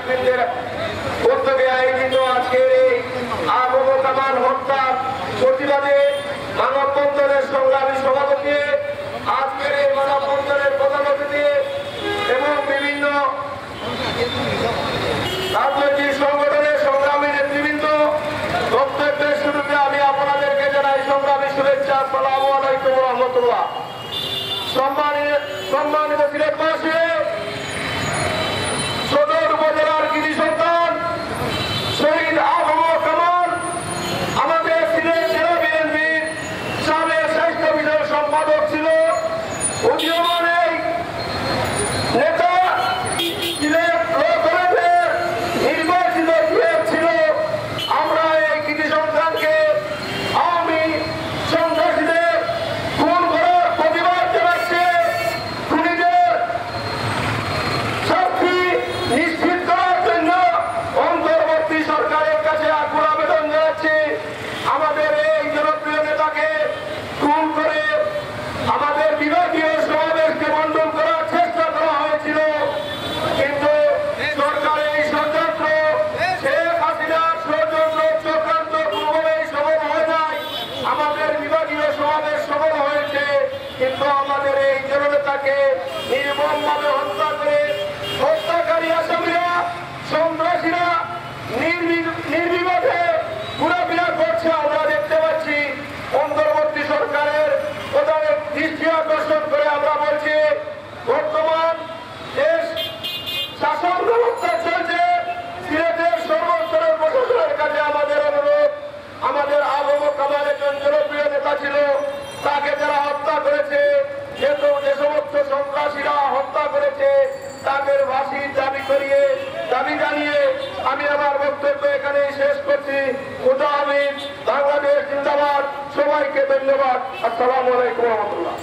নেতৃত্বের উদ্যোগে আয়োজিত আজকের এই আবু কামাল হত্যার প্রতিবাদে মানববন্ধনের সংগ্রামী সভাপতি, আজকের এই মানববন্ধনের প্রধান অতিথি এবং বিভিন্ন রাজনৈতিক সংগঠনের সংগ্রামী নেতৃবৃন্দ, বক্তব্যের শুরুতে আমি আপনাদেরকে জানাই সংগ্রামী শুভেচ্ছা। আসসালামু আলাইকুম ওয়া রাহমাতুল্লাহ। সম্মানিত সিলেটবাসী, সদর উপজেলার কৃতি সন্তান শহীদ আবু কামাল আমাদের সিলেট জেলা বিএনপির সাবেক স্বাস্থ্য বিষয়ক সম্পাদক ছিল, উদীয়মান এই নেতা, সিলেট ল কলেজের নির্বাচিত চেয়ার ছিল। আমরা এই কৃতি সন্তানকে আওয়ামী সন্ত্রাসীদের খুন করার প্রতিবাদ জানাচ্ছি। খুনিদের শাস্তি নিশ্চিত করার জন্য অন্তর্বর্তী সরকারের কাছে আকুল আবেদন জানাচ্ছি। আমাদের এই জনপ্রিয় নেতাকে খুন করে আমাদের বিভাগীয় সমাবেশকে মণ্ডল করার চেষ্টা করা হয়েছিল, কিন্তু সরকারের এই ষড়যন্ত্র, শেখ হাসিনার ষড়যন্ত্র চক্রান্ত কোনোভাবেই সফল হয় নাই। আমাদের বিভাগীয় সমাবেশ সফল হয়েছে, কিন্তু আমাদের এই জননেতাকে নির্মমভাবে হত্যা করে হত্যাকারী আসামিরা, সন্ত্রাসীরা নির্বিবাদে ঘোরাফেরা করছে আমরা দেখতে পাচ্ছি। অন্তর্বর্তী সরকারের প্রধানের দৃষ্টি আকর্ষণ করে আমরা বলছি, বর্তমান দেশ শাসন ব্যবস্থা চলছে, সিলেটের সর্বস্তরের প্রশাসনের কাছে আমাদের অনুরোধ, আমাদের আবু কামাল একজন জনপ্রিয় নেতা ছিল, তাকে যারা হত্যা করেছে, যে সমস্ত সন্ত্রাসীরা হত্যা করেছে, তাদের ফাঁসির দাবি জানিয়ে আমি আমার বক্তব্য এখানে শেষ করছি। খুদা হাফেজ, বাংলাদেশ জিন্দাবাদ। সবাইকে ধন্যবাদ। আসসালামু আলাইকুম ওয়া রাহমাতুল্লাহ।